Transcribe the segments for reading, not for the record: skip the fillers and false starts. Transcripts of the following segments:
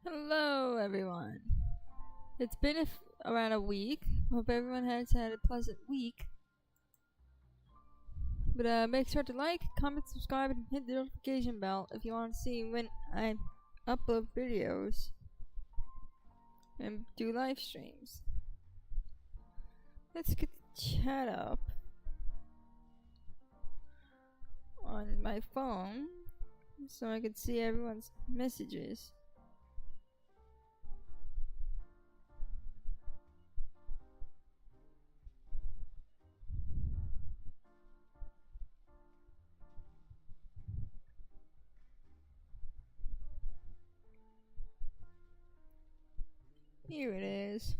Hello, everyone. It's been around a week. Hope everyone has had a pleasant week. But make sure to like, comment, subscribe, and hit the notification bell if you want to see when I upload videos and do live streams. Let's get the chat up on my phone so I can see everyone's messages. Here it is.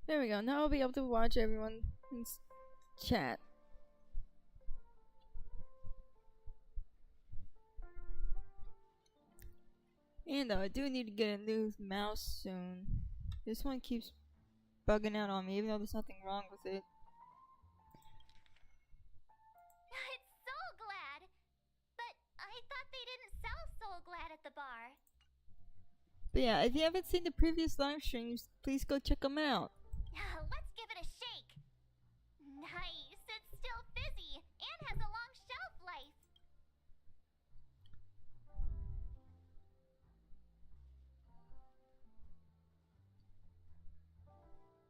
There we go. Now I'll be able to watch everyone's chat. And I do need to get a new mouse soon. This one keeps bugging out on me, even though there's nothing wrong with it. It's Soul Glad! But I thought they didn't sell Soul Glad at the bar. But yeah, if you haven't seen the previous live streams, please go check them out. Let's give it a shake. Nice, it's still fizzy and has a long shelf life.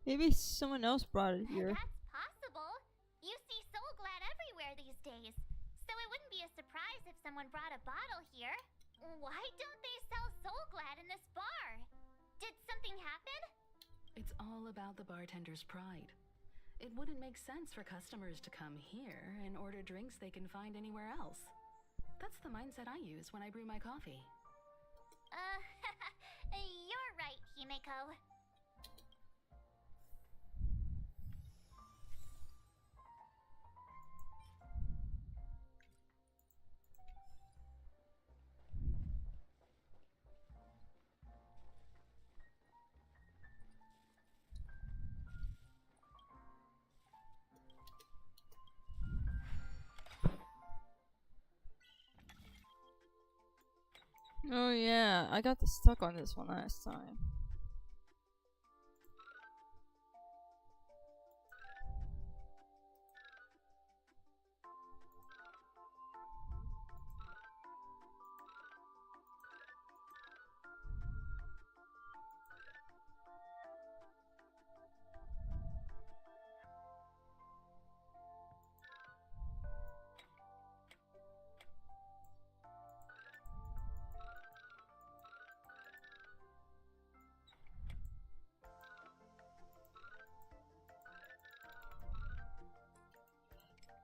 Maybe someone else brought it here. That's possible. You see Soul Glad everywhere these days. So it wouldn't be a surprise if someone brought a bottle here. Why don't they sell Soul Glad in this bar? Did something happen? It's all about the bartender's pride. It wouldn't make sense for customers to come here and order drinks they can find anywhere else. That's the mindset I use when I brew my coffee. You're right, Himeko. Oh yeah, I got stuck on this one last time.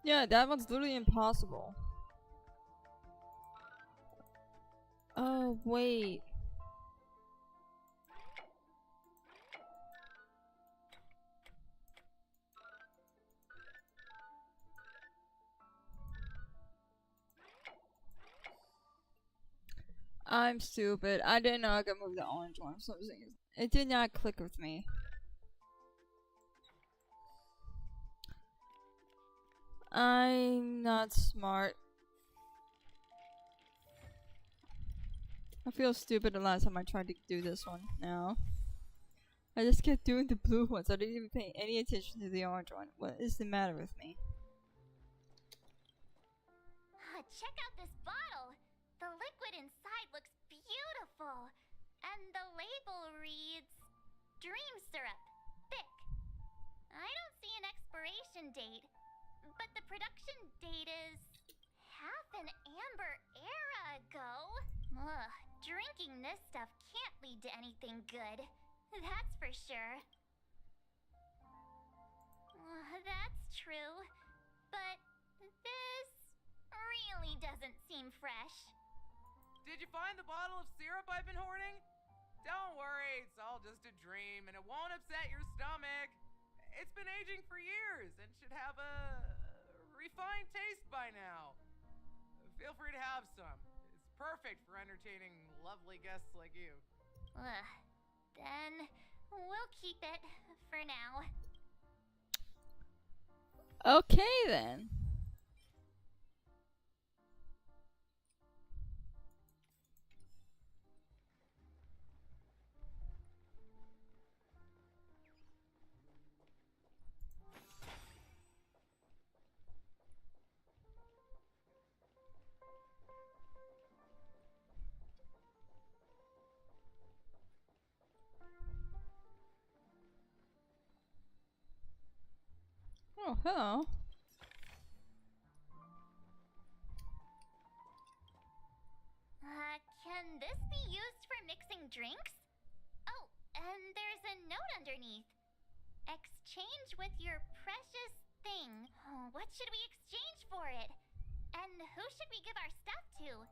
Yeah, that one's literally impossible. Oh, wait. I'm stupid. I didn't know I could move the orange one. So it did not click with me. I'm not smart. I feel stupid the last time I tried to do this one now. I just kept doing the blue ones. I didn't even pay any attention to the orange one. What is the matter with me? Check out this bottle. The liquid inside looks beautiful. And the label reads Dream Syrup, thick. I don't see an expiration date. But the production date is half an amber era ago. Ugh, drinking this stuff can't lead to anything good. That's for sure. That's true. But this really doesn't seem fresh. Did you find the bottle of syrup I've been hoarding? Don't worry, it's all just a dream and it won't upset your stomach. It's been aging for years and should have a refined taste by now. Feel free to have some. It's perfect for entertaining lovely guests like you. Then we'll keep it for now. Okay then. Hello. Can this be used for mixing drinks? Oh, and there's a note underneath. Exchange with your precious thing. Oh, what should we exchange for it? And who should we give our stuff to?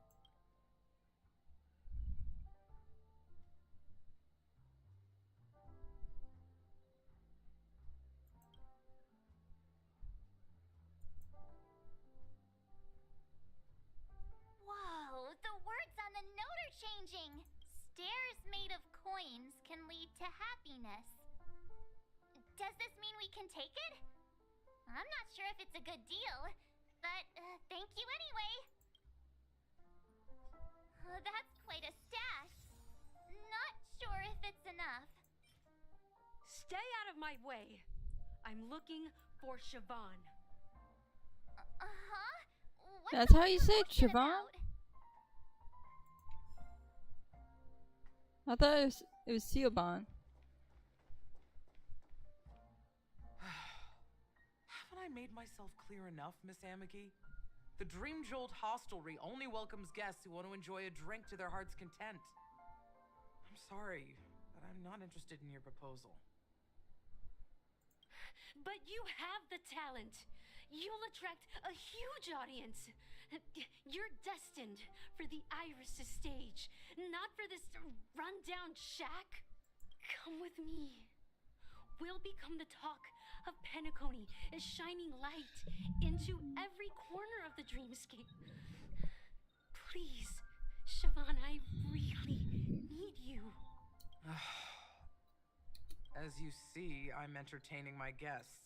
Whoa, the words on the note are changing. Stairs made of coins can lead to happiness. Does this mean we can take it? I'm not sure if it's a good deal, but thank you anyway. Oh, that's quite a stash. Not sure if it's enough. Stay out of my way. I'm looking for Siobhan. Uh-huh? What's That's all how you the say it, commotion Siobhan? about? I thought it was Siobhan. Haven't I made myself clear enough, Miss Amiki? The Dream Jolt hostelry only welcomes guests who want to enjoy a drink to their heart's content. I'm sorry, but I'm not interested in your proposal. But you have the talent. You'll attract a huge audience. You're destined for the Iris' stage, not for this rundown shack. Come with me. We'll become the talk of Penacony, a shining light into every corner of the dreamscape. Please, Siobhan, I really need you. As you see, I'm entertaining my guests.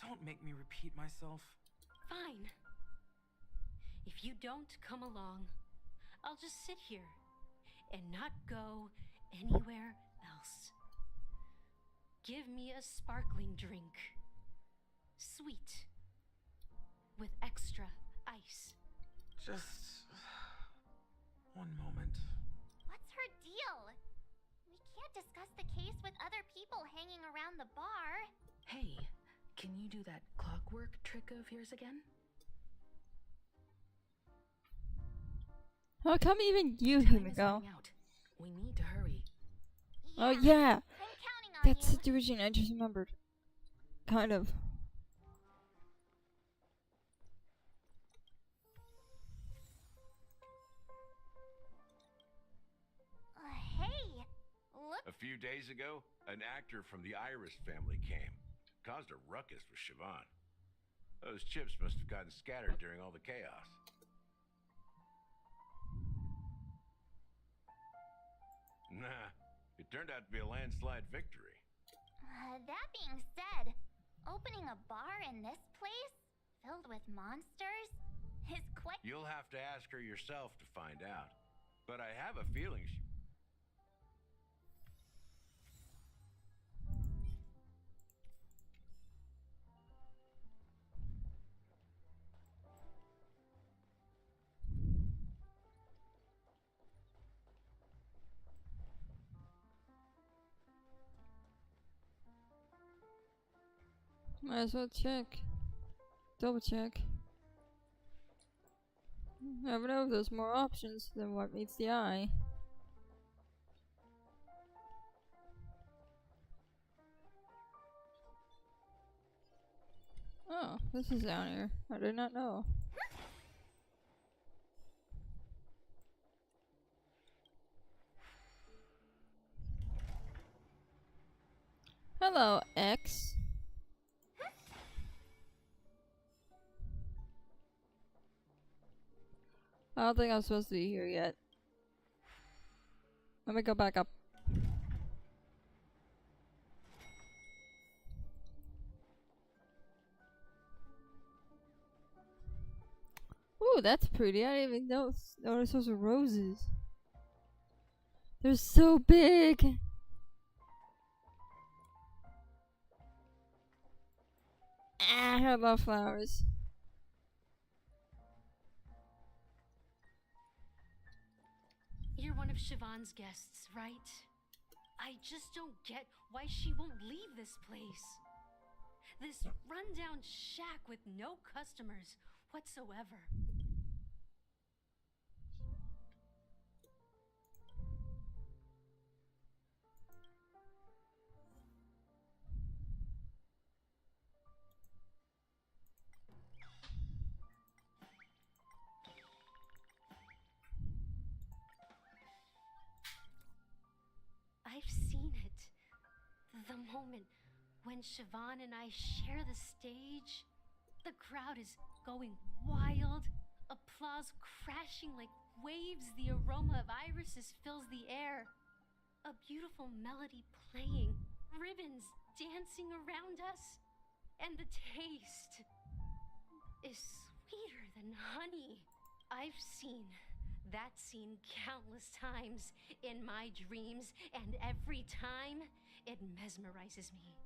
Don't make me repeat myself. Fine. If you don't come along, I'll just sit here and not go anywhere else. Give me a sparkling drink. Sweet. With extra ice. Just one moment. What's her deal? We can't discuss the case with other people hanging around the bar. Hey, can you do that clockwork trick of yours again? How come even you Time even is go? running out. We need to hurry. Oh yeah, I'm counting on that's you. the division I just remembered. Kind of. Hey, look. A few days ago, an actor from the Iris family came. Caused a ruckus with Siobhan. Those chips must have gotten scattered during all the chaos. Nah, it turned out to be a landslide victory. That being said, opening a bar in this place, filled with monsters, is quite... You'll have to ask her yourself to find out. But I have a feeling she... Might as well check. Double check. Never know if there's more options than what meets the eye. Oh, this is down here. I did not know. Hello, X. I don't think I'm supposed to be here yet. Let me go back up. Ooh, that's pretty. I didn't even notice those are roses. They're so big. Ah, I love flowers. You're one of Siobhan's guests, right? I just don't get why she won't leave this place. This rundown shack with no customers whatsoever. I've seen it. The moment when Siobhan and I share the stage, the crowd is going wild, applause crashing like waves, the aroma of irises fills the air. A beautiful melody playing, ribbons dancing around us, and the taste is sweeter than honey. I've seen that scene countless times in my dreams, and every time it mesmerizes me.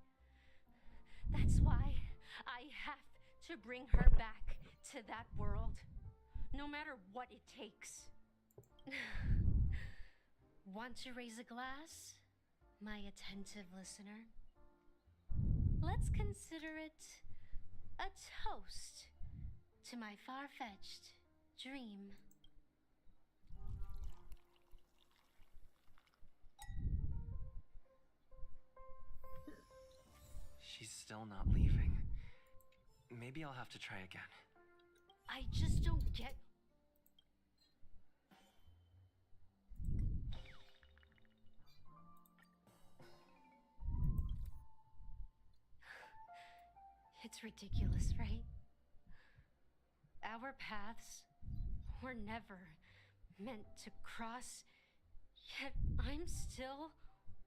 That's why I have to bring her back to that world, no matter what it takes. Want to raise a glass, my attentive listener? Let's consider it a toast to my far-fetched dream. She's still not leaving. Maybe I'll have to try again. I just don't get... It's ridiculous, right? Our paths were never meant to cross, yet I'm still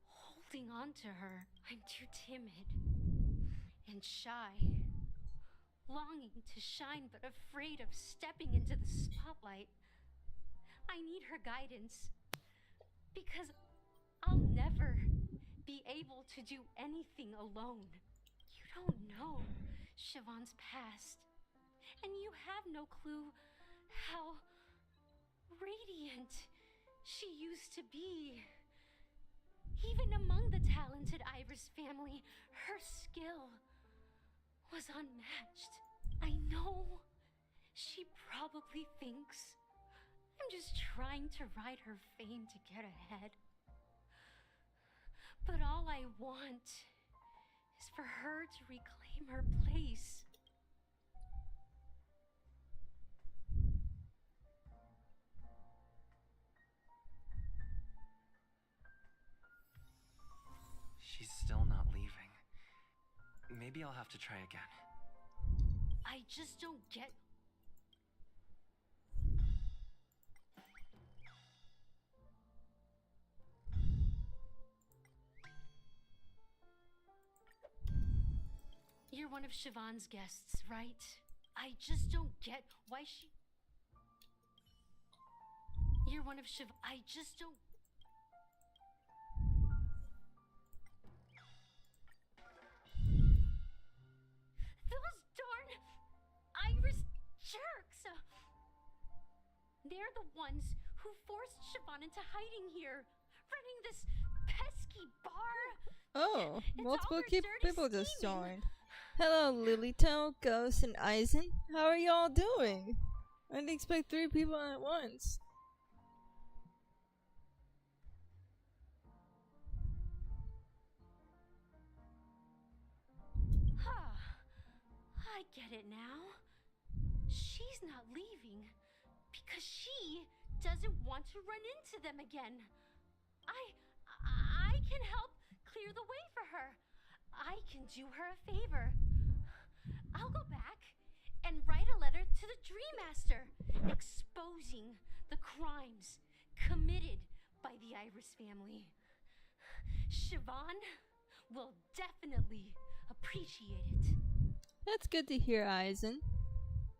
holding on to her. I'm too timid and shy, longing to shine but afraid of stepping into the spotlight. I need her guidance because I'll never be able to do anything alone. You don't know Siobhan's past, and you have no clue how radiant she used to be. Even among the talented Iris family, her skill was unmatched. I know she probably thinks I'm just trying to ride her fame to get ahead. But all I want is for her to reclaim her place. She's still not leaving. Maybe I'll have to try again. I just don't get... You're one of Siobhan's guests, right? I just don't get why she... You're one of Siobhan... I just don't... Those darn Iris jerks! They're the ones who forced Siobhan into hiding here, running this pesky bar. Oh, It's multiple all her dirty people just scheming. joined. Hello, Lilito, Ghost, and Eisen. How are y'all doing? I didn't expect 3 people at once. I get it now. She's not leaving because she doesn't want to run into them again. I can help clear the way for her. I can do her a favor. I'll go back and write a letter to the Dream Master exposing the crimes committed by the Iris family. Siobhan will definitely appreciate it. That's good to hear, Eisen.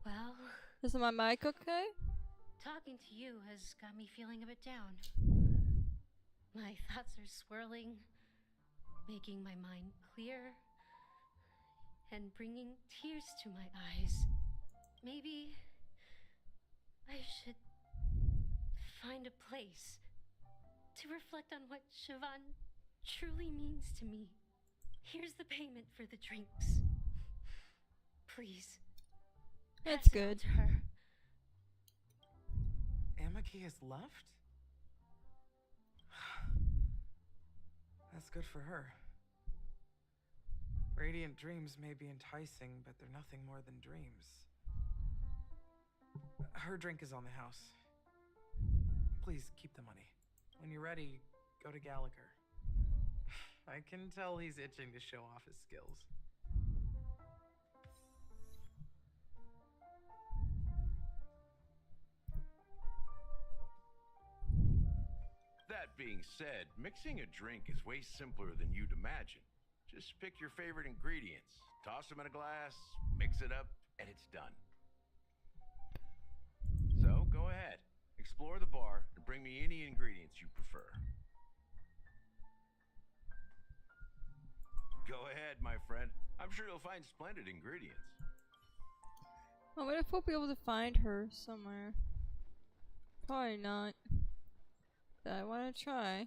Well, Is my mic okay? talking to you has got me feeling a bit down. My thoughts are swirling, making my mind clear, and bringing tears to my eyes. Maybe I should find a place to reflect on what Siobhan truly means to me. Here's the payment for the drinks. Please. That's pass it on good. to her. Amaki has left? That's good for her. Radiant dreams may be enticing, but they're nothing more than dreams. Her drink is on the house. Please keep the money. When you're ready, go to Gallagher. I can tell he's itching to show off his skills. That being said, mixing a drink is way simpler than you'd imagine. Just pick your favorite ingredients, toss them in a glass, mix it up, and it's done. So, go ahead. Explore the bar and bring me any ingredients you prefer. Go ahead, my friend. I'm sure you'll find splendid ingredients. I wonder if we'll be able to find her somewhere. Probably not. But I want to try.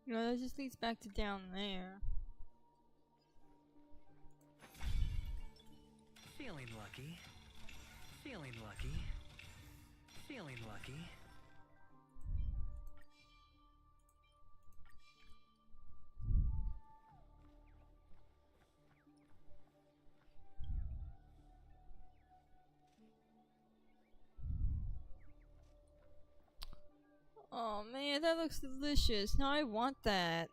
You know, that just leads back to down there. Feeling lucky. Feeling lucky. Feeling lucky. Oh man, that looks delicious. Now I want that.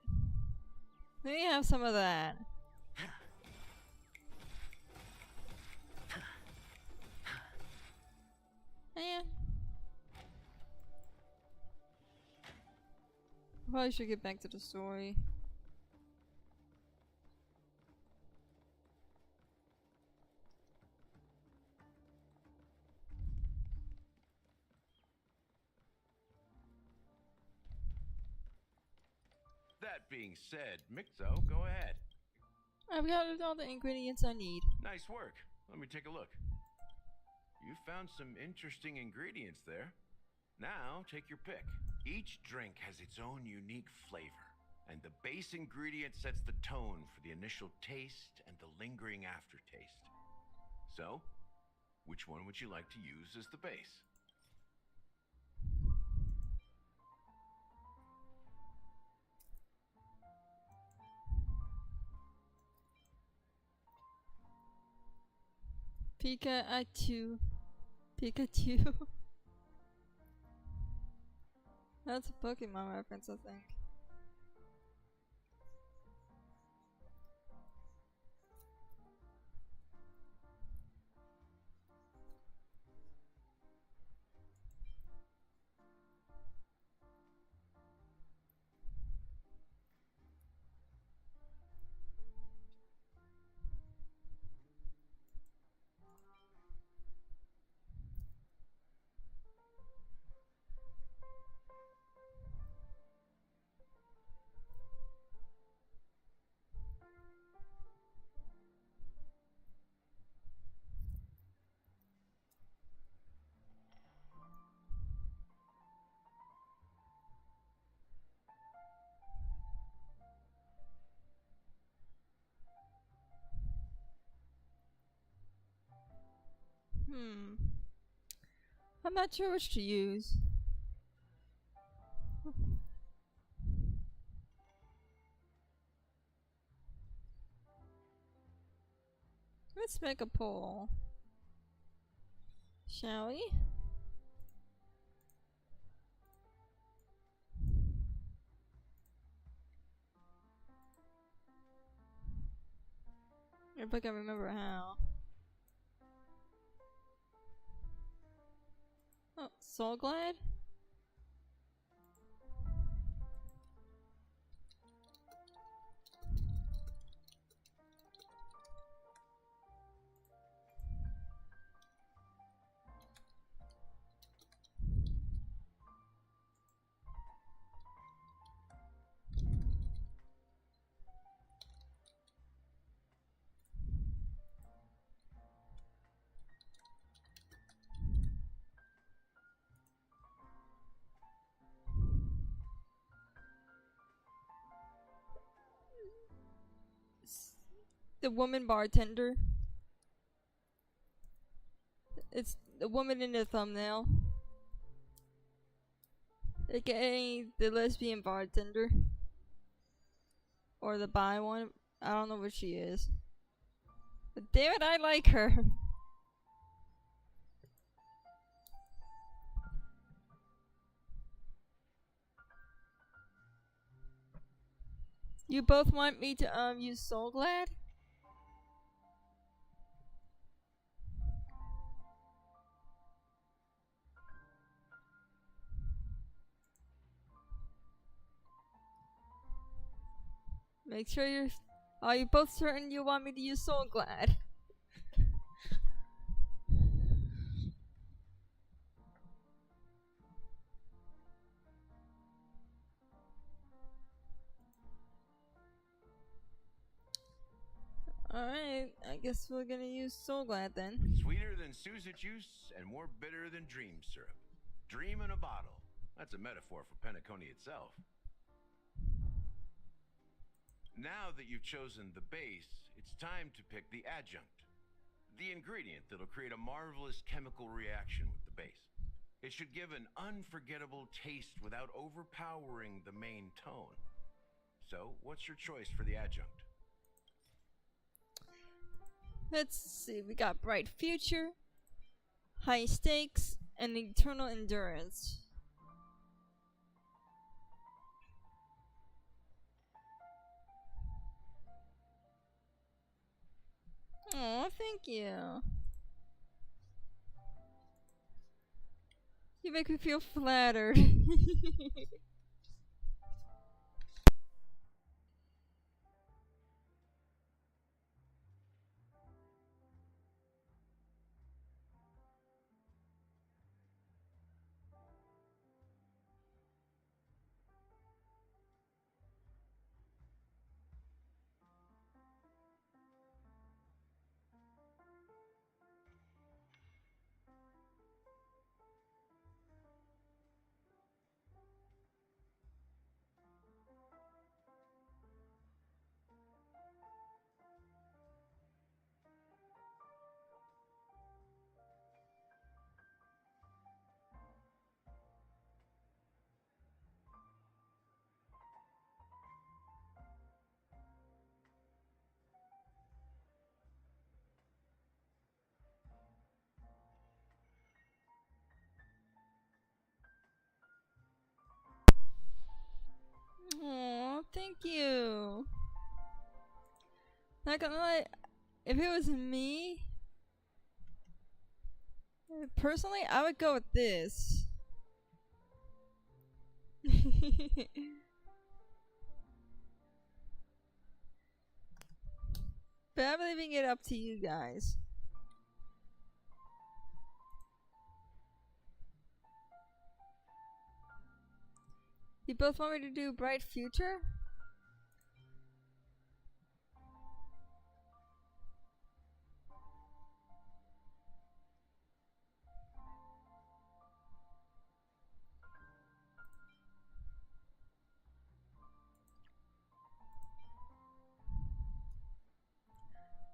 Let me have some of that. Man. Probably should get back to the story. That being said, Mixo, go ahead. I've got all the ingredients I need. Nice work. Let me take a look. You found some interesting ingredients there. Now, take your pick. Each drink has its own unique flavor, and the base ingredient sets the tone for the initial taste and the lingering aftertaste. So, which one would you like to use as the base? Pikachu. Pikachu. That's a Pokemon reference, I think. I'm not sure which to use. Let's make a poll. Shall we? If I can remember how. Oh, Soul Glide? the woman bartender. It's the woman in the thumbnail. AKA the lesbian bartender. Or the bi one. I don't know what she is. But damn it, I like her. You both want me to use Soul Glad? Make sure you're. Are you both certain you want me to use Soul Glad? Alright, I guess we're gonna use Soul Glad then. Sweeter than Susa juice and more bitter than dream syrup. Dream in a bottle. That's a metaphor for Penacony itself. Now that you've chosen the base, it's time to pick the adjunct. The ingredient that'll create a marvelous chemical reaction with the base. It should give an unforgettable taste without overpowering the main tone. So, what's your choice for the adjunct? Let's see, we got Bright Future, High Stakes, and Eternal Endurance. Oh, thank you. You make me feel flattered. Oh, thank you. Not gonna lie, if it was me, personally, I would go with this. But I'm leaving it up to you guys. You both want me to do Bright Future?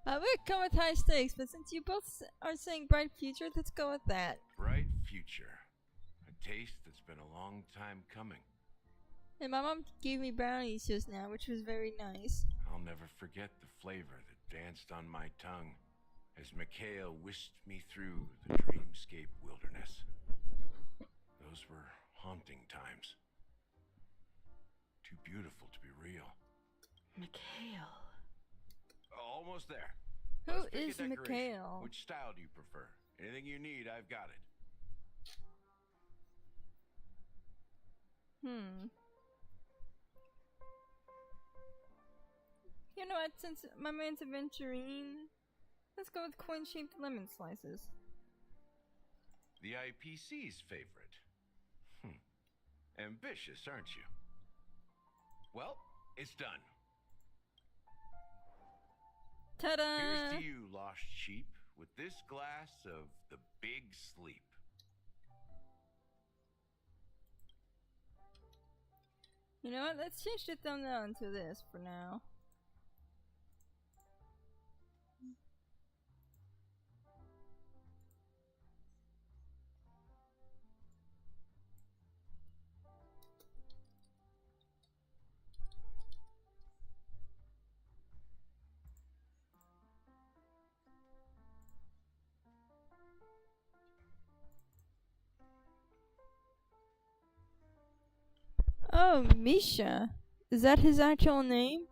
I would go with High Stakes, but since you both are saying Bright Future, let's go with that. Bright Future. A taste that's been a long time coming. And my mom gave me brownies just now, which was very nice. I'll never forget the flavor that danced on my tongue as Mikhail whisked me through the dreamscape wilderness. Those were haunting times. Too beautiful to be real. Mikhail. Almost there. Who Let's pick a is decoration. Mikhail? Which style do you prefer? Anything you need, I've got it. You know what, since my man's a venturine, let's go with coin-shaped lemon slices. The IPC's favorite. Ambitious, aren't you? Well, it's done. Ta-da! Here's to you, lost sheep, with this glass of the Big Sleep. You know what, let's change the thumbnail into this for now. Oh, Misha. Is that his actual name?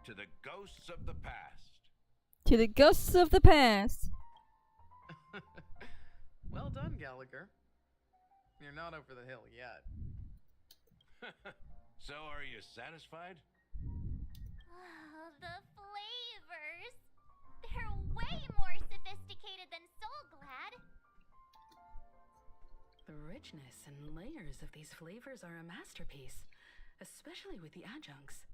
To the ghosts of the past. To the ghosts of the past. Well done, Gallagher. You're not over the hill yet. So, are you satisfied? Oh, the flavors! They're way more sophisticated than Soul Glad. The richness and layers of these flavors are a masterpiece, especially with the adjuncts.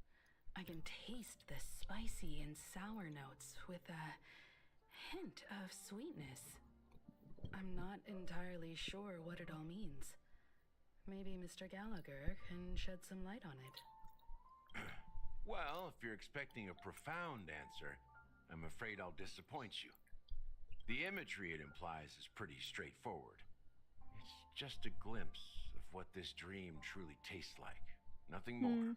I can taste the spicy and sour notes with a hint of sweetness. I'm not entirely sure what it all means. Maybe Mr. Gallagher can shed some light on it. Well, if you're expecting a profound answer, I'm afraid I'll disappoint you. The imagery it implies is pretty straightforward. It's just a glimpse of what this dream truly tastes like. Nothing more.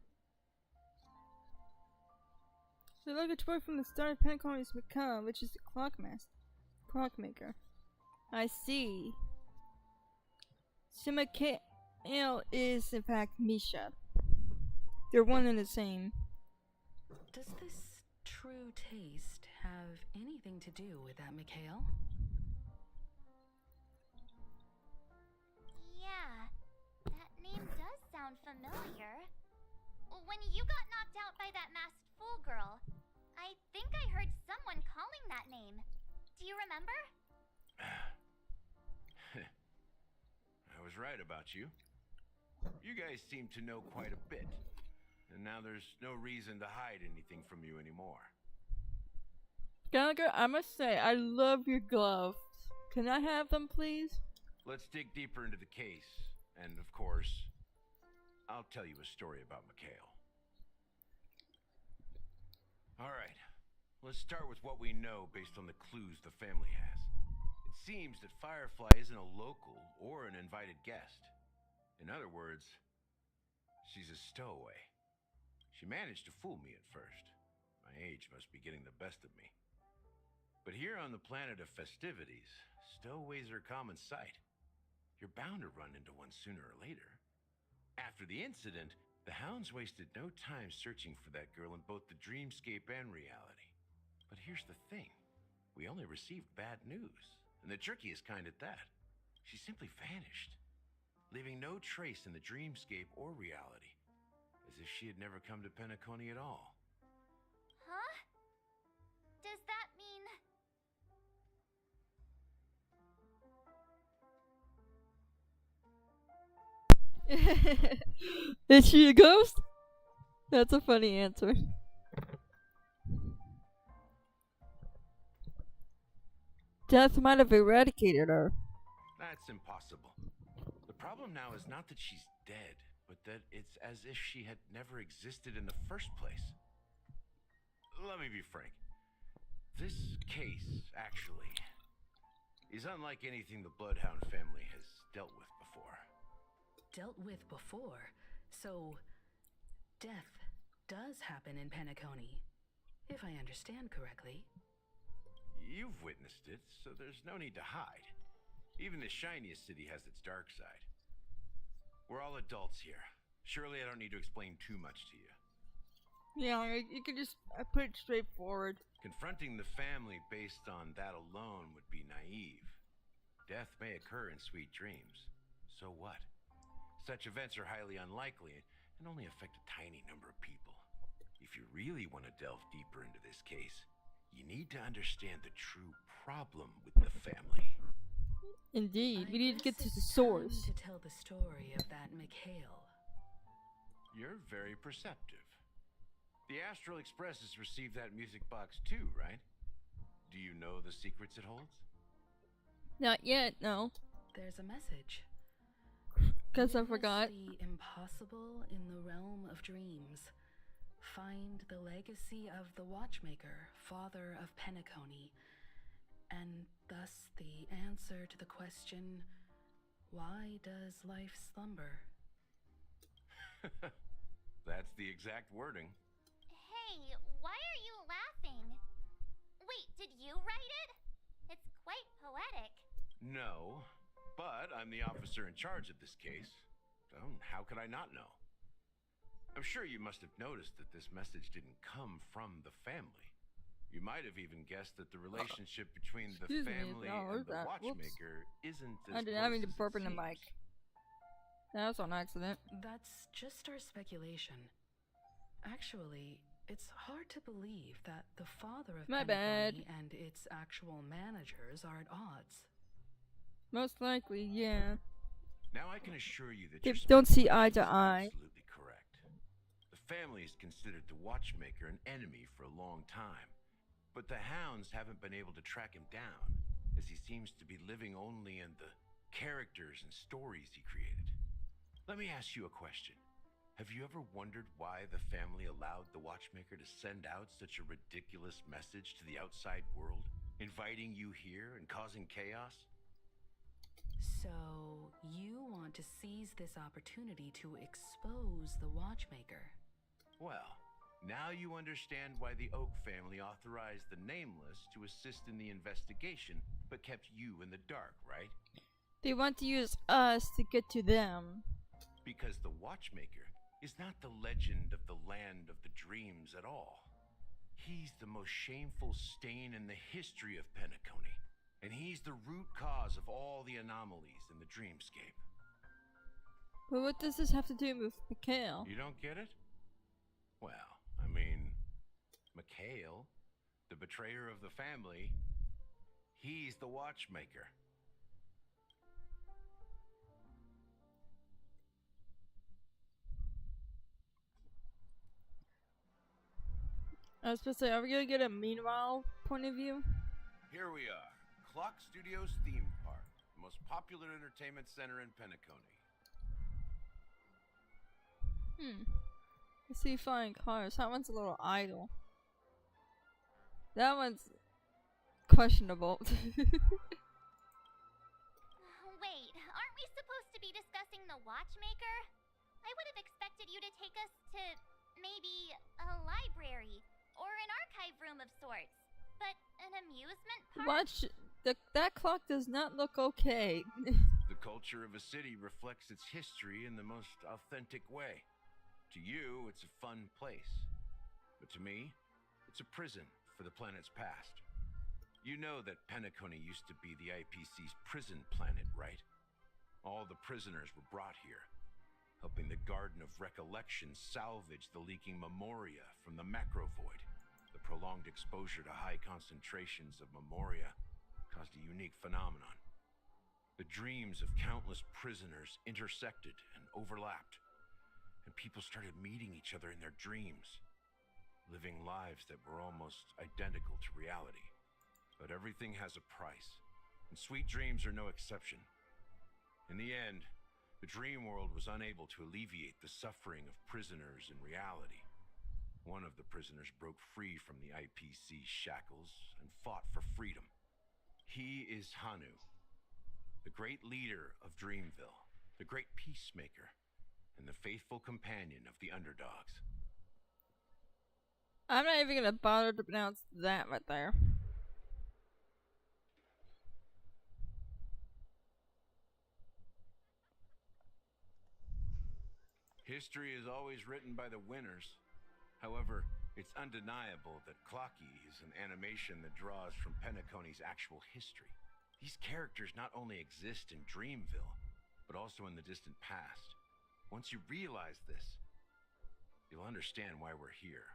So like a toy from the start of Pencone's Macabre, which is the clockmaker. I see. So Mikhail is in fact Misha. They're one and the same. Does this true taste have anything to do with that, Mikhail? Yeah, that name does sound familiar. When you got knocked out by that masked fool girl, I think I heard someone calling that name. Do you remember? I was right about you. You guys seem to know quite a bit. And now there's no reason to hide anything from you anymore. Gallagher, I must say, I love your gloves. Can I have them, please? Let's dig deeper into the case. And of course, I'll tell you a story about Mikhail. Alright, let's start with what we know based on the clues the family has. It seems that Firefly isn't a local or an invited guest. In other words, she's a stowaway. She managed to fool me at first. My age must be getting the best of me. But here on the planet of festivities, stowaways are a common sight. You're bound to run into one sooner or later. After the incident, the hounds wasted no time searching for that girl in both the dreamscape and reality. But here's the thing. We only received bad news, and the trickiest kind at that. She simply vanished, leaving no trace in the dreamscape or reality, as if she had never come to Penacony at all. Huh? Does that mean... Is she a ghost? That's a funny answer. Death might have eradicated her. That's impossible. The problem now is not that she's dead, but that it's as if she had never existed in the first place. Let me be frank. This case, actually, is unlike anything the Bloodhound family has dealt with before. Dealt with before, so death does happen in Penacony, if I understand correctly. You've witnessed it, so there's no need to hide. Even the shiniest city has its dark side. We're all adults here. Surely I don't need to explain too much to you. Yeah, you could just put it straightforward. Confronting the family based on that alone would be naive. Death may occur in sweet dreams. So what? Such events are highly unlikely and only affect a tiny number of people. If you really want to delve deeper into this case, you need to understand the true problem with the family. Indeed, we I need to get guess to the it's source. time to tell the story of that Mikhail. You're very perceptive. The Astral Express has received that music box too, right? Do you know the secrets it holds? Not yet, no. There's a message. Because I Witness forgot. the impossible in the realm of dreams. Find the legacy of the Watchmaker, father of Penacony, and thus the answer to the question, why does life slumber? That's the exact wording. Hey, why are you laughing? did you write it? It's quite poetic. No, but I'm the officer in charge of this case. So how could I not know? I'm sure you must have noticed that this message didn't come from the family. You might have even guessed that the relationship between the Excuse me, family I heard and the that. Whoops. watchmaker isn't as I didn't mean to close as burp it in the seems. mic. That was on accident. That's just our speculation. Actually, it's hard to believe that the father of My bad. Penacony and its actual managers are at odds. Most likely, yeah. Now I can assure you that They your don't see eye to speculation is eye. absolutely correct. The family has considered the watchmaker an enemy for a long time, but the hounds haven't been able to track him down, as he seems to be living only in the characters and stories he created. Let me ask you a question. Have you ever wondered why the family allowed the watchmaker to send out such a ridiculous message to the outside world, inviting you here and causing chaos? So, you want to seize this opportunity to expose the watchmaker? Well, now you understand why the Oak family authorized the Nameless to assist in the investigation, but kept you in the dark, right? They want to use us to get to them. Because the Watchmaker is not the legend of the land of the dreams at all. He's the most shameful stain in the history of Penacony, and he's the root cause of all the anomalies in the dreamscape. But what does this have to do with Mikhail? You don't get it? Well, I mean, Mikhail, the betrayer of the family, he's the Watchmaker. I was supposed to say, are we gonna get a meanwhile point of view? Here we are, Clock Studios Theme Park, the most popular entertainment center in Penacony. I see flying cars. That one's a little idle. That one's questionable. Wait, aren't we supposed to be discussing the watchmaker? I would have expected you to take us to maybe a library or an archive room of sorts. But an amusement park? Watch, that clock does not look okay. The culture of a city reflects its history in the most authentic way. To you, it's a fun place. But to me, it's a prison for the planet's past. You know that Penacony used to be the IPC's prison planet, right? All the prisoners were brought here, helping the Garden of Recollection salvage the leaking memoria from the macrovoid. The prolonged exposure to high concentrations of memoria caused a unique phenomenon. The dreams of countless prisoners intersected and overlapped, and people started meeting each other in their dreams, living lives that were almost identical to reality. But everything has a price, and sweet dreams are no exception. In the end, the dream world was unable to alleviate the suffering of prisoners in reality. One of the prisoners broke free from the IPC shackles and fought for freedom. He is Hanu, the great leader of Dreamville, the great peacemaker, and the faithful companion of the underdogs. I'm not even gonna bother to pronounce that right there. History is always written by the winners. However, it's undeniable that Clocky is an animation that draws from Penacony's actual history. These characters not only exist in Dreamville, but also in the distant past. Once you realize this, you'll understand why we're here.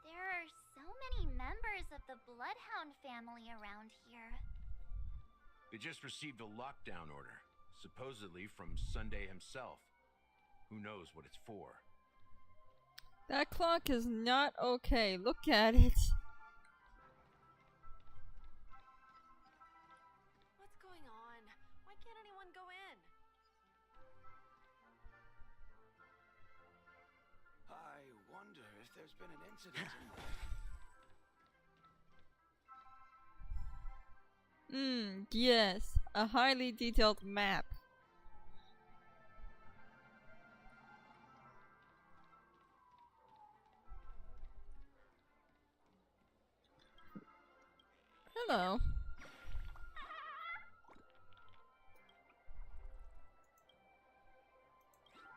There are so many members of the Bloodhound family around here. They just received a lockdown order, supposedly from Sunday himself. Who knows what it's for? That clock is not okay. Look at it. What's going on? Why can't anyone go in? I wonder if there's been an incident in Yes. A highly detailed map. Hello.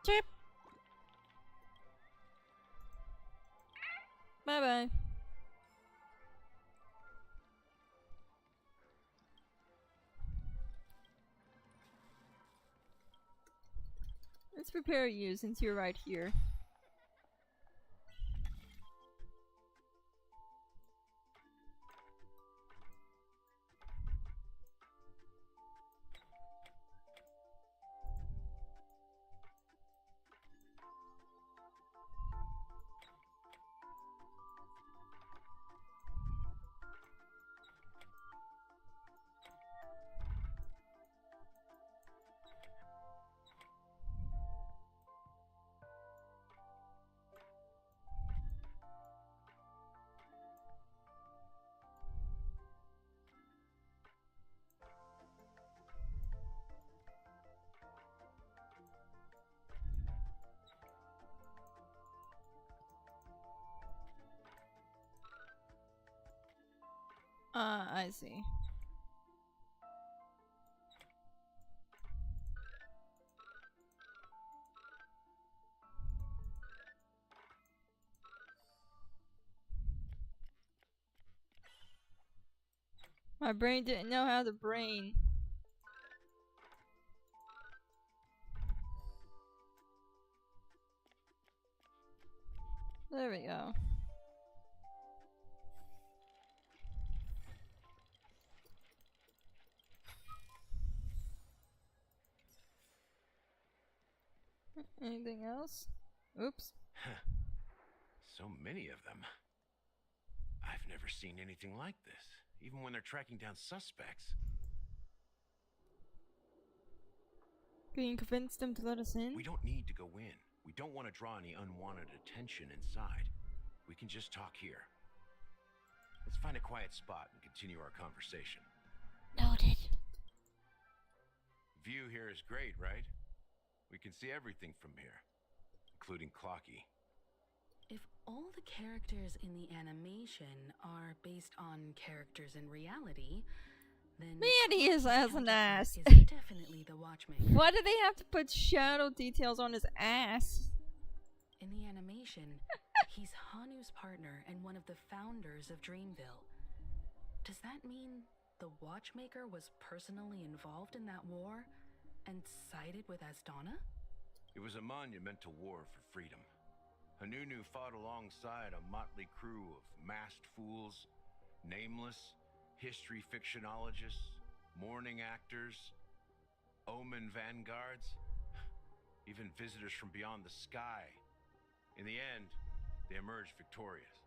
Chirp. Bye bye. Let's prepare you since you're right here. I see. My brain didn't know how to brain. There we go. Anything else? Oops. So many of them. I've never seen anything like this, even when they're tracking down suspects. Can you convince them to let us in? We don't need to go in. We don't want to draw any unwanted attention inside. We can just talk here. Let's find a quiet spot and continue our conversation. Noted. View here is great, right? We can see everything from here, including Clocky. If all the characters in the animation are based on characters in reality, then Man, he is as an ass. is definitely the watchmaker. Why do they have to put shadow details on his ass? In the animation, he's Hanu's partner and one of the founders of Dreamville. Does that mean the watchmaker was personally involved in that war and sided with Asdana? It was a monumental war for freedom. Hanunu fought alongside a motley crew of masked fools, nameless, history fictionologists, mourning actors, omen vanguards, even visitors from beyond the sky. In the end, they emerged victorious.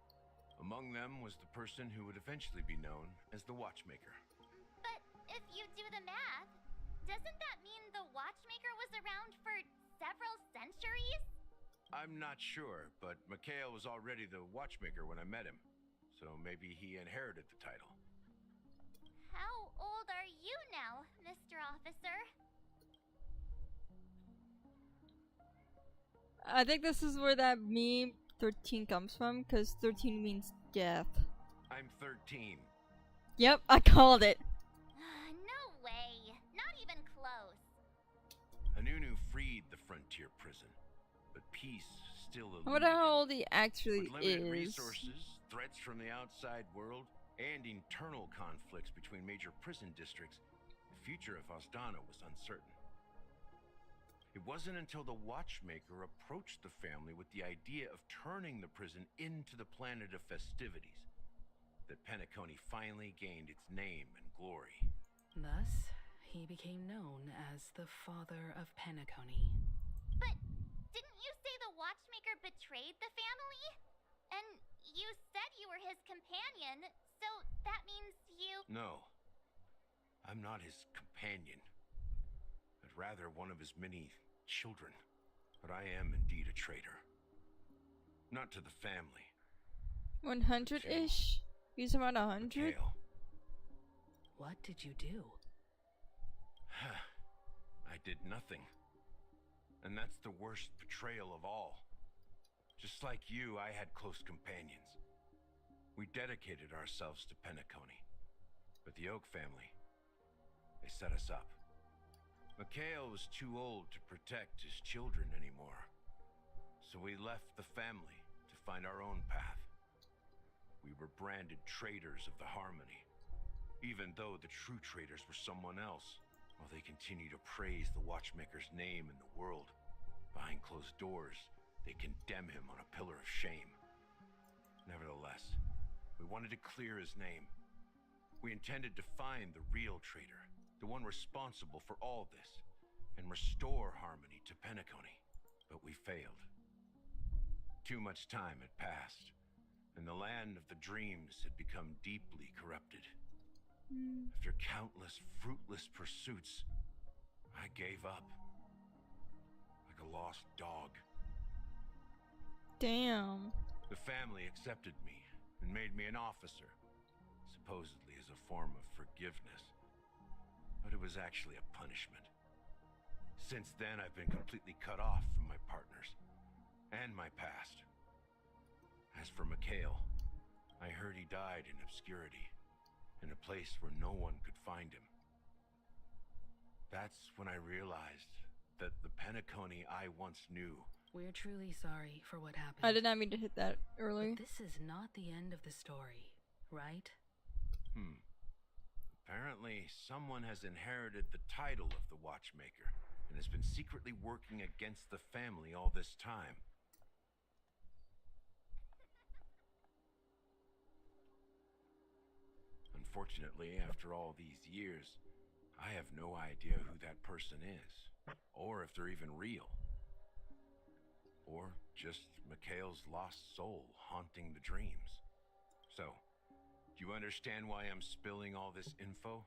Among them was the person who would eventually be known as the Watchmaker. But if you do the math, doesn't that mean the Watchmaker was around for several centuries? I'm not sure, but Mikhail was already the Watchmaker when I met him, so maybe he inherited the title. How old are you now, Mr. Officer? I think this is where that meme 13 comes from, because 13 means death. I'm 13. Yep, I called it. No way. Not even close. Hanunu freed the frontier prison, but peace still eluded I wonder how him. old he actually With limited is. resources, threats from the outside world, and internal conflicts between major prison districts, the future of Asdana was uncertain. It wasn't until the Watchmaker approached the family with the idea of turning the prison into the planet of festivities that Penacony finally gained its name and glory. Thus, he became known as the father of Penacony. But didn't you say the Watchmaker betrayed the family? And you said you were his companion, so that means you... No, I'm not his companion, but rather one of his many children. But I am indeed a traitor. Not to the family. 100-ish? He's around 100? Mikhail. What did you do? I did nothing. And that's the worst betrayal of all. Just like you, I had close companions. We dedicated ourselves to Penacony. But the Oak family, they set us up. Mikhail was too old to protect his children anymore. So we left the family to find our own path. We were branded traitors of the Harmony, even though the true traitors were someone else. While they continue to praise the Watchmaker's name in the world, behind closed doors, they condemn him on a pillar of shame. Nevertheless, we wanted to clear his name. We intended to find the real traitor, the one responsible for all this, and restore harmony to Penacony. But we failed. Too much time had passed, and the land of the dreams had become deeply corrupted. After countless fruitless pursuits, I gave up. Like a lost dog. Damn. The family accepted me and made me an officer, supposedly as a form of forgiveness. But it was actually a punishment. Since then, I've been completely cut off from my partners and my past. As for Mikhail, I heard he died in obscurity, in a place where no one could find him. That's when I realized that the Penacony I once knew. We're truly sorry for what happened. I did not mean to hit that early. But this is not the end of the story, right? Apparently, someone has inherited the title of the Watchmaker and has been secretly working against the family all this time. Unfortunately, after all these years, I have no idea who that person is, or if they're even real. Or just Mikhail's lost soul haunting the dreams. So, do you understand why I'm spilling all this info?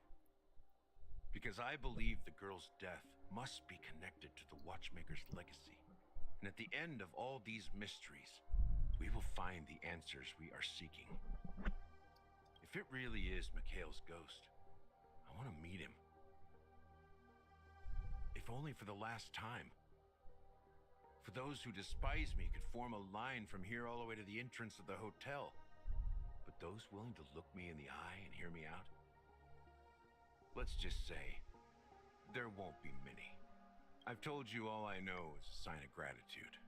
Because I believe the girl's death must be connected to the Watchmaker's legacy. And at the end of all these mysteries, we will find the answers we are seeking. If it really is Mikhail's ghost, I want to meet him. If only for the last time. For those who despise me could form a line from here all the way to the entrance of the hotel. But those willing to look me in the eye and hear me out? Let's just say, there won't be many. I've told you all I know is a sign of gratitude.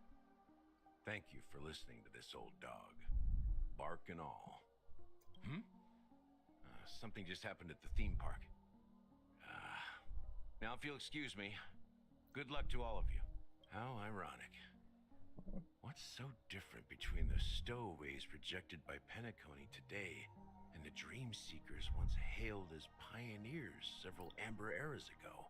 Thank you for listening to this old dog. Bark and all. Something just happened at the theme park. Now if you'll excuse me, good luck to all of you. How ironic. What's so different between the stowaways rejected by Penacony today and the dream seekers once hailed as pioneers several amber eras ago?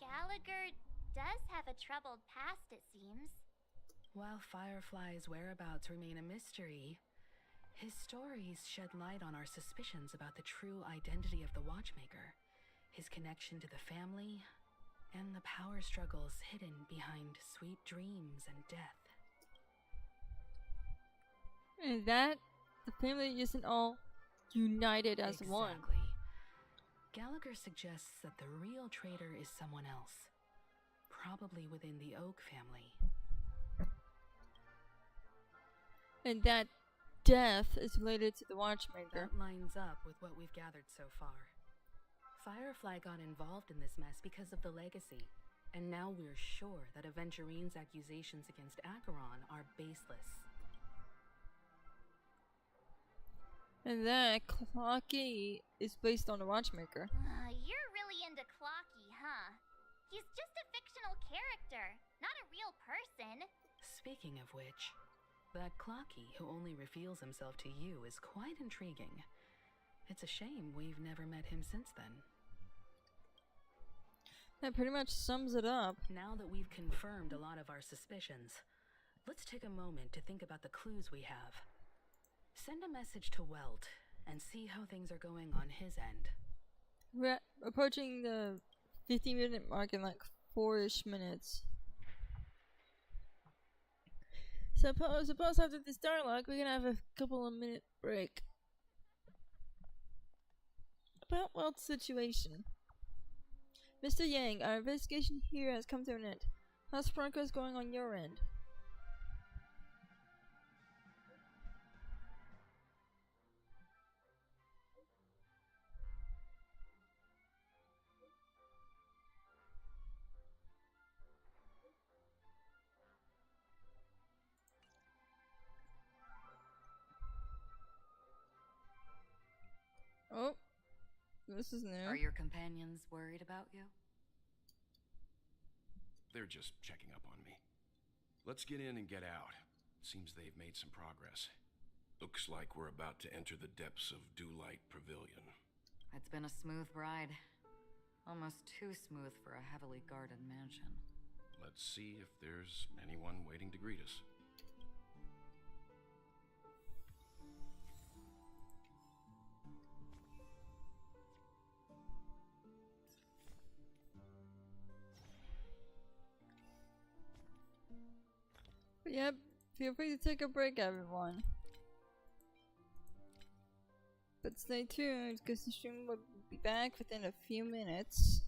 Gallagher does have a troubled past, it seems. While Firefly's whereabouts remain a mystery, his stories shed light on our suspicions about the true identity of the Watchmaker, his connection to the family, and the power struggles hidden behind sweet dreams and death. And that the family isn't all united as one. Exactly. Gallagher suggests that the real traitor is someone else, probably within the Oak family. And that death is related to the Watchmaker. That lines up with what we've gathered so far. Firefly got involved in this mess because of the legacy, and now we're sure that Aventurine's accusations against Acheron are baseless. And that Clocky is based on the Watchmaker. You're really into Clocky, huh? He's just a fictional character, not a real person. Speaking of which, that Clocky who only reveals himself to you is quite intriguing. It's a shame we've never met him since then. That pretty much sums it up. Now that we've confirmed a lot of our suspicions, let's take a moment to think about the clues we have. Send a message to Welt and see how things are going on his end. We're approaching the 50-minute mark in like 4-ish minutes. Suppose after this dialogue, we're gonna have a couple of minute break. About Welt's situation. Mr. Yang, our investigation here has come to an end. How's progress going on your end? This is new. Are your companions worried about you? They're just checking up on me. Let's get in and get out. Seems they've made some progress. Looks like we're about to enter the depths of Dewlight Pavilion. It's been a smooth ride. Almost too smooth for a heavily guarded mansion. Let's see if there's anyone waiting to greet us. Yep, feel free to take a break, everyone. But stay tuned, because the stream will be back within a few minutes.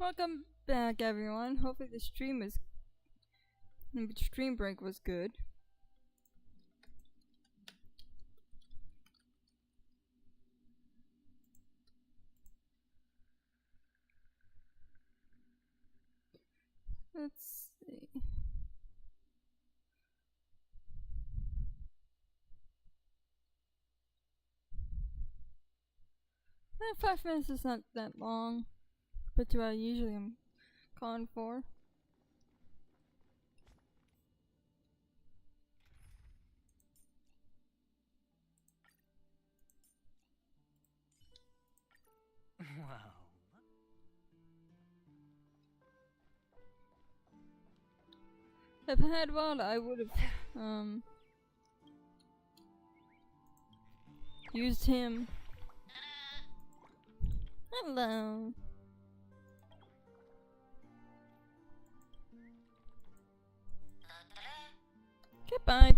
Welcome back, everyone. Hopefully the stream break was good. Let's see. Eh, 5 minutes is not that long, but do I usually am calling for? Wow. If I had water, I would have used him. Hello. Goodbye.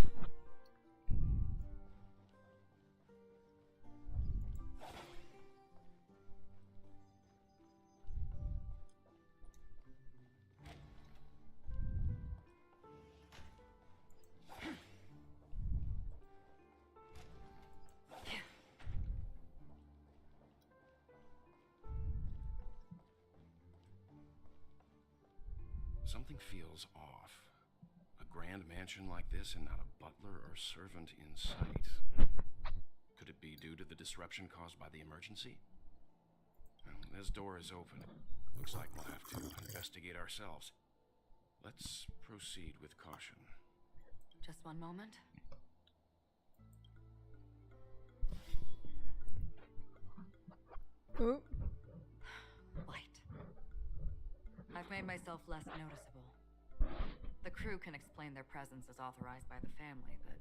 Something feels off. A grand mansion like this and not a butler or servant in sight. Could it be due to the disruption caused by the emergency? Well, this door is open. Looks like we'll have to investigate ourselves. Let's proceed with caution. Just one moment. Oh. Light. I've made myself less noticeable. The crew can explain their presence as authorized by the family, but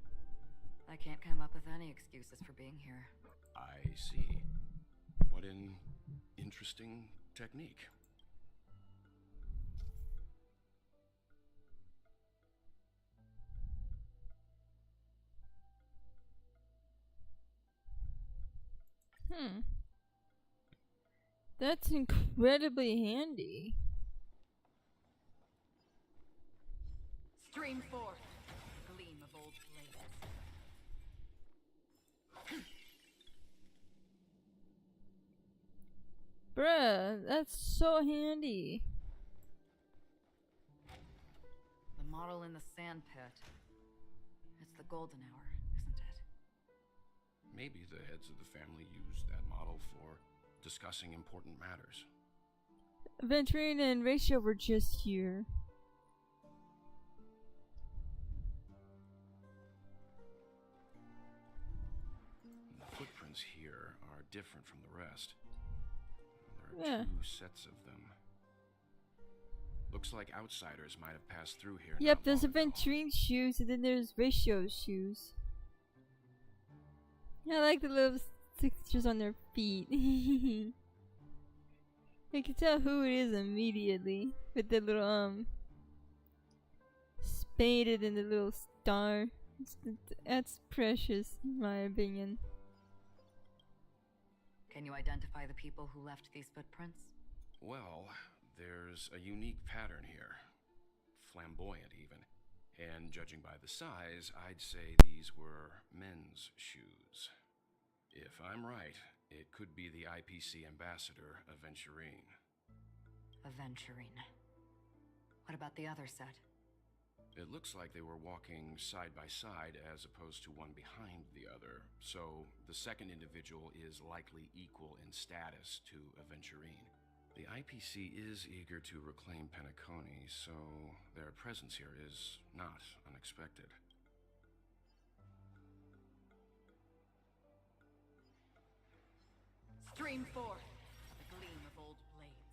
I can't come up with any excuses for being here. I see. What an interesting technique. That's incredibly handy. Stream forth, gleam of old blades. Bruh, that's so handy. The model in the sand pit. It's the golden hour, isn't it? Maybe the heads of the family used that model for discussing important matters. Venturine and Ratio were just here. The footprints here are different from the rest. Yeah. There are 2 sets of them. Looks like outsiders might have passed through here. Yep, not there's a long ago. Venturine shoes and then there's Ratio's shoes. I like the little textures on their feet. You can tell who it is immediately with the little spaded and the little star. That's precious in my opinion. Can you identify the people who left these footprints? Well, there's a unique pattern here. Flamboyant, even. And judging by the size, I'd say these were men's shoes. If I'm right, it could be the IPC ambassador, Aventurine. Aventurine. What about the other set? It looks like they were walking side by side as opposed to one behind the other, so the second individual is likely equal in status to Aventurine. The IPC is eager to reclaim Penacony, so their presence here is not unexpected. Stream forth, the gleam of old blades.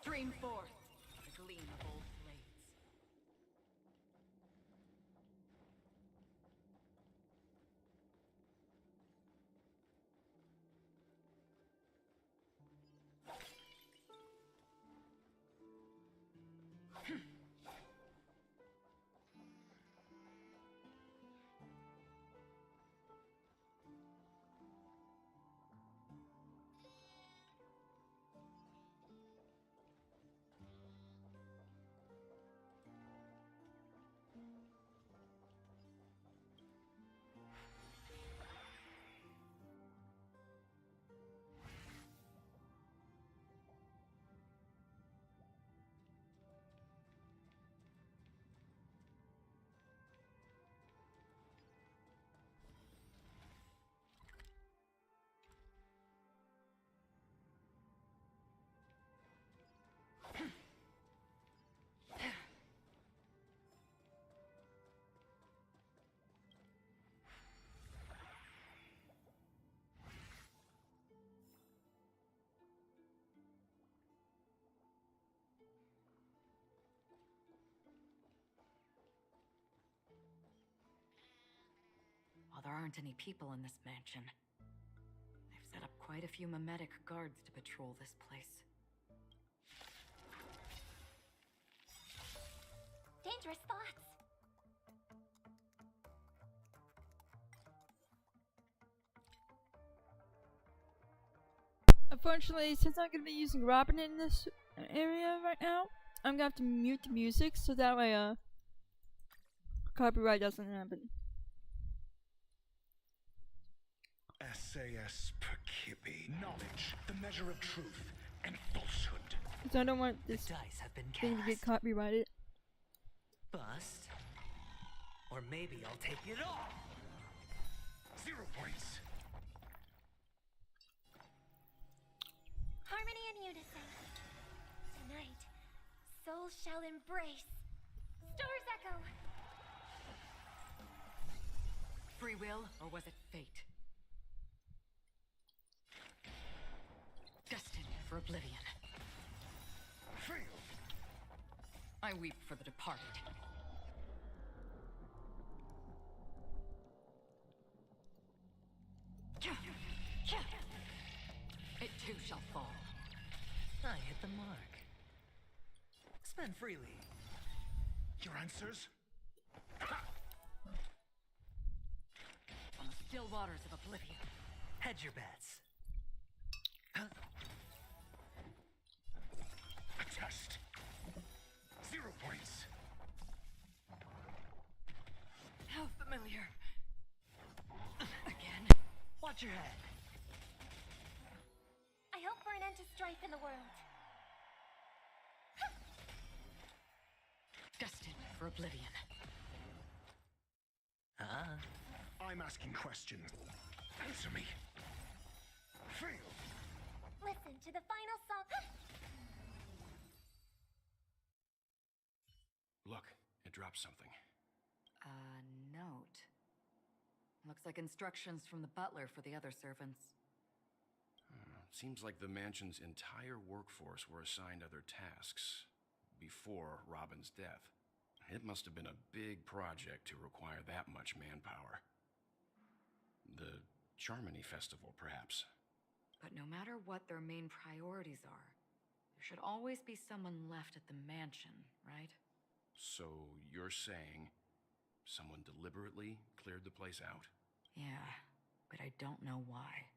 Stream forth the gleam of old blades. While there aren't any people in this mansion, they've set up quite a few mimetic guards to patrol this place. Dangerous thoughts. Unfortunately, since I'm gonna be using Robin in this area right now, I'm gonna have to mute the music so that way copyright doesn't happen. SAS Perkibi. Knowledge, the measure of truth and falsehood. Because I don't want this Dice have been thing to get cast. copyrighted. Bust. Or maybe I'll take it all. 0 points. Harmony and unison. Tonight, souls shall embrace. Stars echo. Free will, or was it fate? Destined for oblivion. Fail. I weep for the departed. It too shall fall. I hit the mark. Spend freely. Your answers? On the still waters of oblivion. Hedge your bets. A test. 0 points. How familiar. Again. Watch your head. I hope for an end to strife in the world. Destined for oblivion. I'm asking questions. Answer me. Fail. Listen to the final song. Look, it dropped something. A note. Looks like instructions from the butler for the other servants. Seems like the mansion's entire workforce were assigned other tasks before Robin's death. It must have been a big project to require that much manpower. The Charmony Festival, perhaps. But no matter what their main priorities are, there should always be someone left at the mansion, right? So you're saying someone deliberately cleared the place out? Yeah, but I don't know why.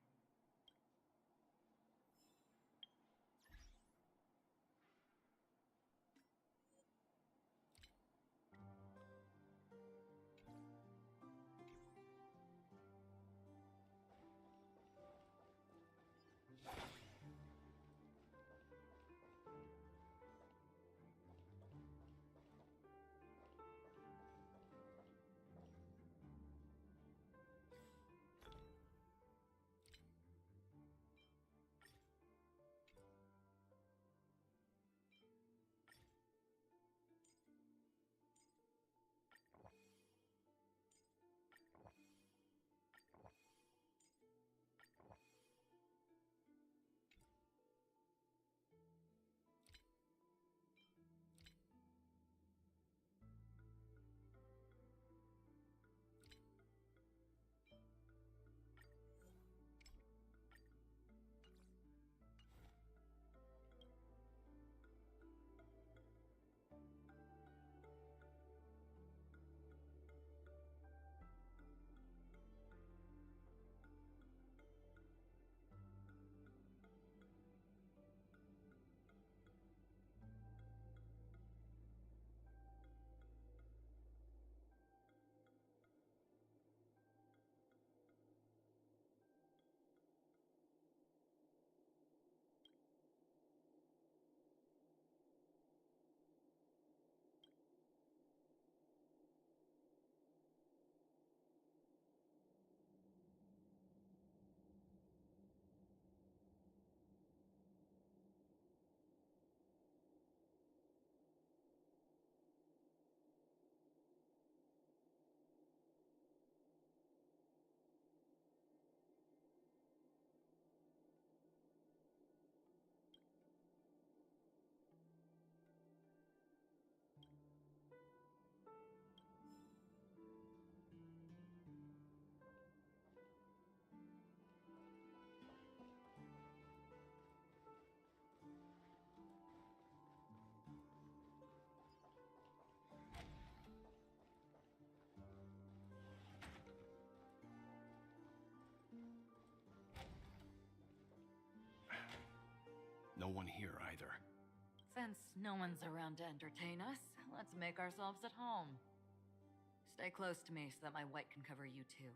one here either. Since no one's around to entertain us, let's make ourselves at home. Stay close to me so that my white can cover you too.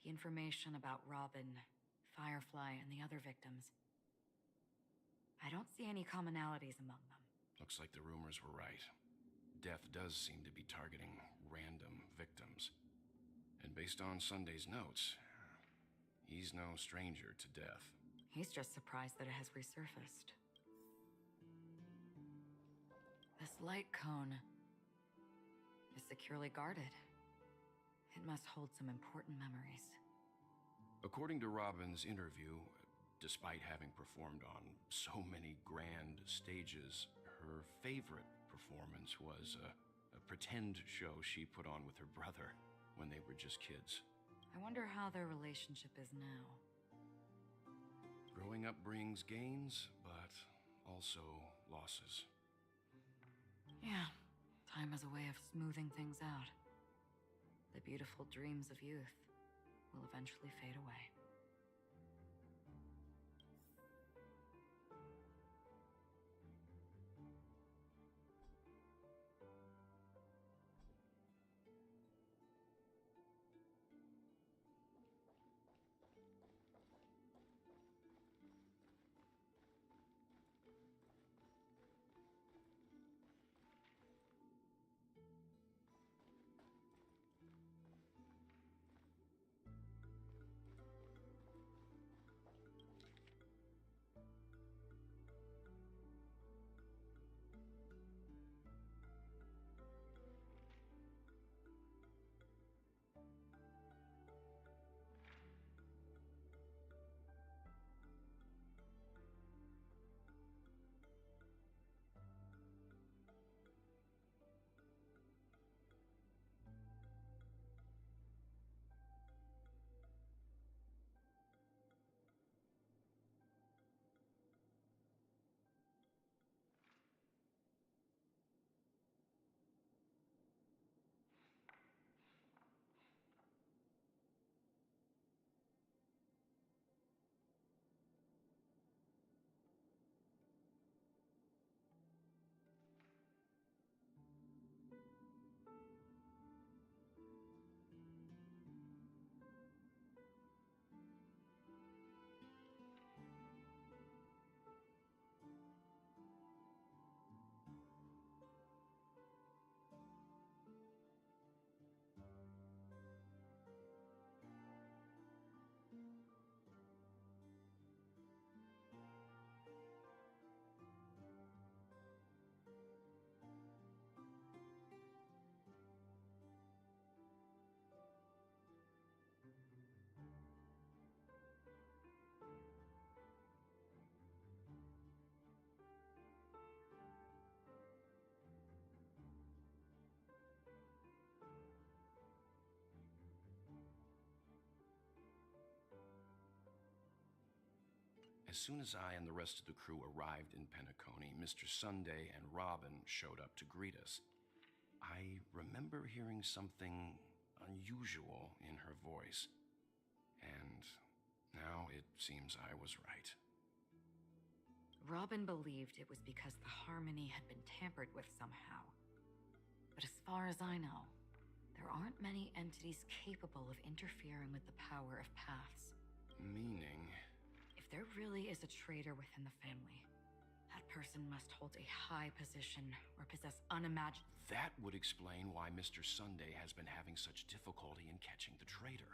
The information about Robin, Firefly, and the other victims. I don't see any commonalities among them. Looks like the rumors were right. Death does seem to be targeting random victims. And based on Sunday's notes, he's no stranger to death. He's just surprised that it has resurfaced. This light cone is securely guarded. It must hold some important memories. According to Robin's interview, despite having performed on so many grand stages, her favorite performance was a pretend show she put on with her brother when they were just kids. I wonder how their relationship is now. Growing up brings gains, but also losses. Yeah, Time has a way of smoothing things out. The beautiful dreams of youth will eventually fade away. As soon as I and the rest of the crew arrived in Penacony, Mr. Sunday and Robin showed up to greet us. I remember hearing something unusual in her voice, and now it seems I was right. Robin believed it was because the harmony had been tampered with somehow. But as far as I know, there aren't many entities capable of interfering with the power of paths. Meaning? If there really is a traitor within the family, that person must hold a high position or possess unimaginable... That would explain why Mr. Sunday has been having such difficulty in catching the traitor.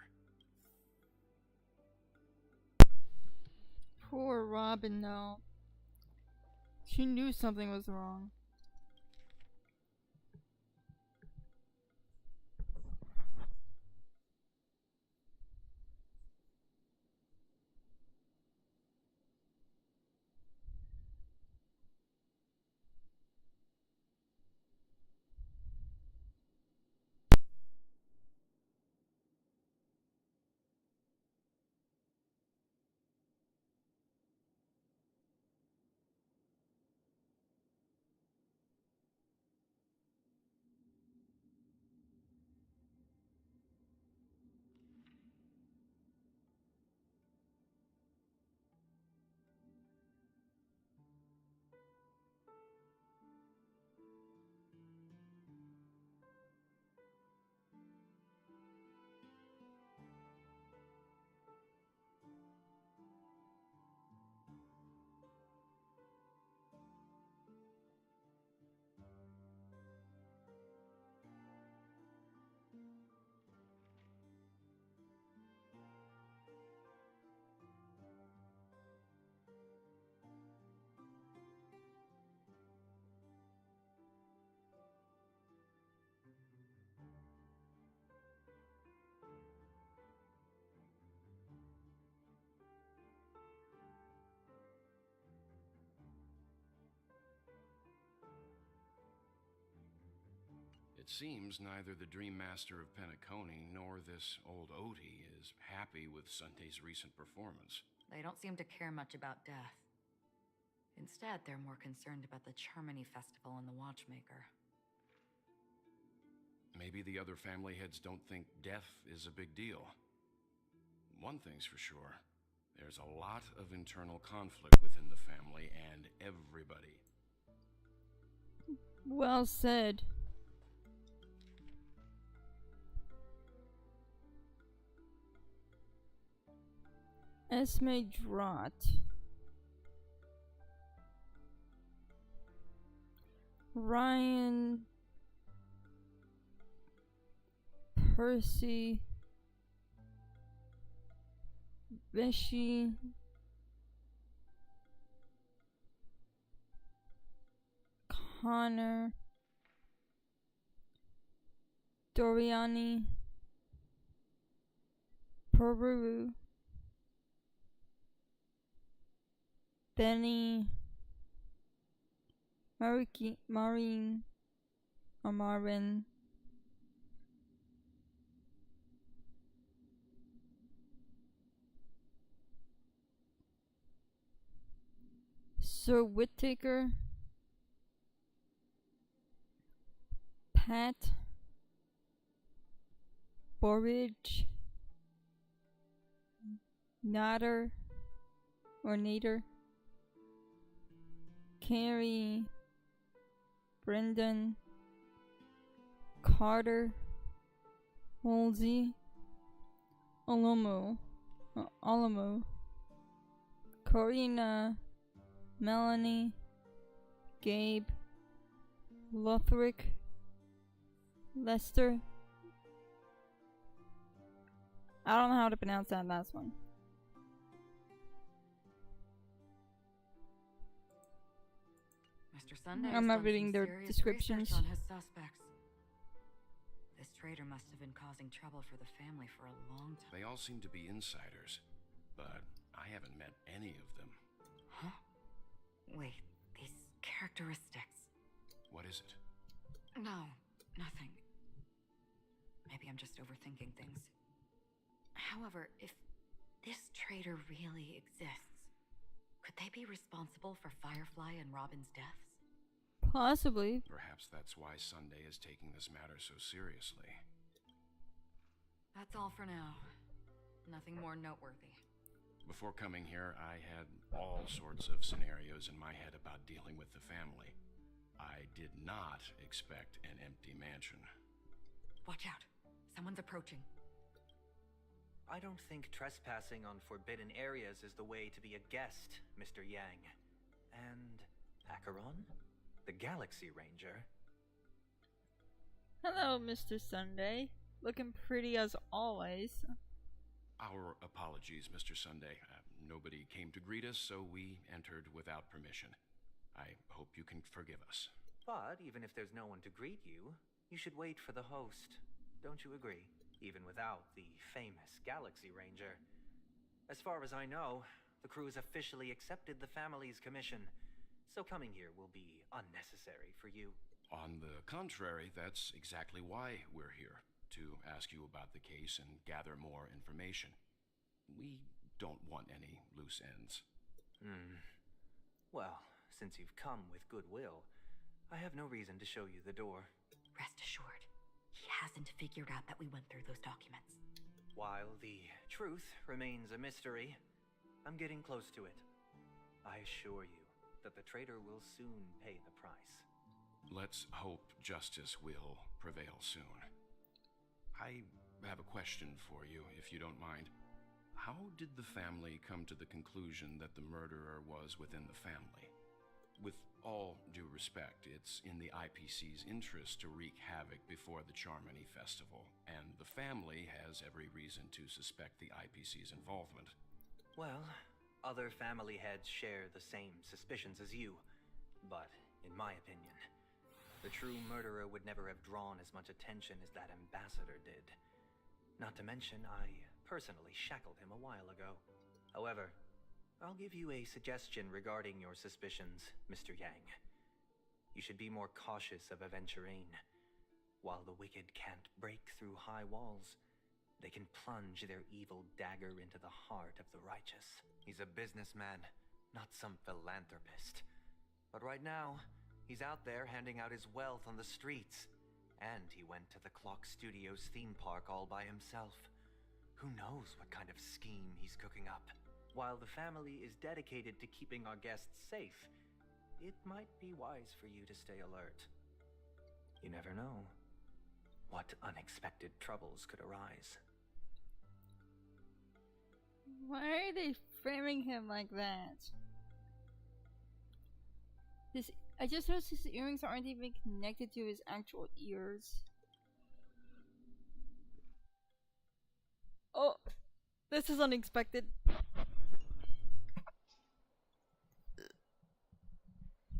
Poor Robin, though. She knew something was wrong. It seems neither the Dream Master of Penacony nor this old Odie is happy with Sunday's recent performance. They don't seem to care much about death. Instead, they're more concerned about the Charmony Festival and the Watchmaker. maybe the other family heads don't think death is a big deal. One thing's for sure. There's a lot of internal conflict within the family and everybody. Well said. Esme Drott. Ryan Percy Beshi Connor Doriani Peru Benny Marin Amarin Sir Whittaker Pat Borridge Nader Carrie Brendan Carter Halsey Olomo Corina Melanie Gabe Lothric Lester. I don't know how to pronounce that last one. Mr. Sunday I'm not reading their descriptions. On his suspects. This traitor must have been causing trouble for the family for a long time. They all seem to be insiders, but I haven't met any of them. Huh? Wait, these characteristics. What is it? No, nothing. Maybe I'm just overthinking things. However, if this traitor really exists, could they be responsible for Firefly and Robin's deaths? Possibly. Perhaps that's why Sunday is taking this matter so seriously. That's all for now. Nothing more noteworthy. Before coming here, I had all sorts of scenarios in my head about dealing with the family. I did not expect an empty mansion. Watch out. Someone's approaching. I don't think trespassing on forbidden areas is the way to be a guest, Mr. Yang. And Acheron? The Galaxy Ranger? Hello, Mr. Sunday. Looking pretty as always. Our apologies, Mr. Sunday. Nobody came to greet us, so we entered without permission. I hope you can forgive us. But even if there's no one to greet you, you should wait for the host. Don't you agree? Even without the famous Galaxy Ranger. As far as I know, the crew has officially accepted the family's commission, so coming here will be unnecessary for you. On the contrary, that's exactly why we're here, to ask you about the case and gather more information. We don't want any loose ends. Well, since you've come with goodwill, I have no reason to show you the door. Rest assured, he hasn't figured out that we went through those documents. While the truth remains a mystery, I'm getting close to it. I assure you that the traitor will soon pay the price. Let's hope justice will prevail soon. I have a question for you, if you don't mind. How did the family come to the conclusion that the murderer was within the family? With all due respect, it's in the IPC's interest to wreak havoc before the Charmony Festival, and the family has every reason to suspect the IPC's involvement. Well, other family heads share the same suspicions as you, but in my opinion, the true murderer would never have drawn as much attention as that ambassador did. Not to mention, I personally shackled him a while ago. However, I'll give you a suggestion regarding your suspicions, Mr. Yang. You should be more cautious of Aventurine. While the wicked can't break through high walls, they can plunge their evil dagger into the heart of the righteous. He's a businessman, not some philanthropist. But right now, he's out there handing out his wealth on the streets. And he went to the Clock Studios theme park all by himself. Who knows what kind of scheme he's cooking up? While the family is dedicated to keeping our guests safe, it might be wise for you to stay alert. You never know what unexpected troubles could arise. Why are they framing him like that? I just noticed his earrings aren't even connected to his actual ears. Oh, this is unexpected.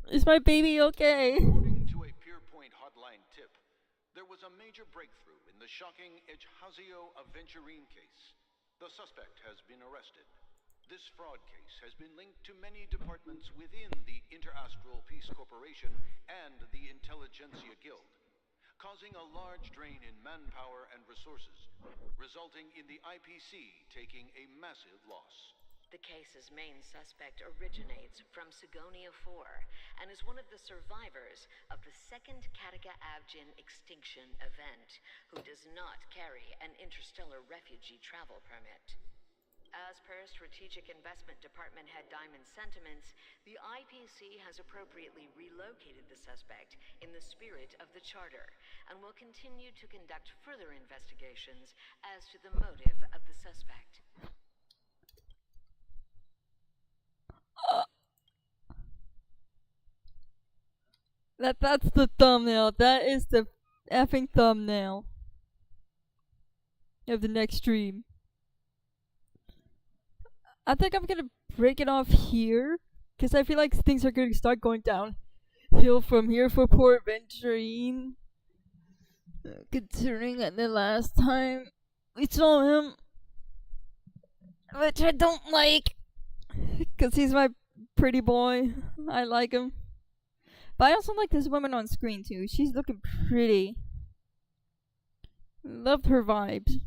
Is my baby okay? According to a Pierpoint hotline tip, there was a major breakthrough in the shocking Ejhazio Aventurine case. The suspect has been arrested. This fraud case has been linked to many departments within the Interastral Peace Corporation and the Intelligentsia Guild, causing a large drain in manpower and resources, resulting in the IPC taking a massive loss. The case's main suspect originates from Sigonia 4 and is one of the survivors of the second Kataka Abjin extinction event, who does not carry an interstellar refugee travel permit. As per Strategic Investment Department Head Diamond's sentiments, the IPC has appropriately relocated the suspect in the spirit of the Charter and will continue to conduct further investigations as to the motive of the suspect. That's the thumbnail. That is the effing thumbnail of the next stream. I think I'm gonna break it off here, because I feel like things are gonna start going downhill from here for poor Venturine. Considering that the last time we saw him, which I don't like, because he's my pretty boy. I like him. But I also like this woman on screen too. She's looking pretty. Loved her vibes.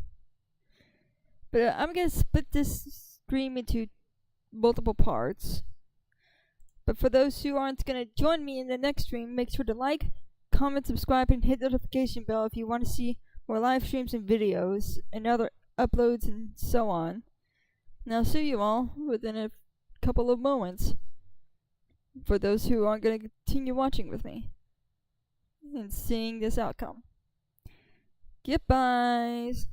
But I'm gonna split this stream into multiple parts. But for those who aren't gonna join me in the next stream, make sure to like, comment, subscribe, and hit the notification bell if you want to see more live streams and videos and other uploads and so on. And I'll see you all within a couple of moments. For those who aren't gonna continue watching with me and seeing this outcome. Goodbyes.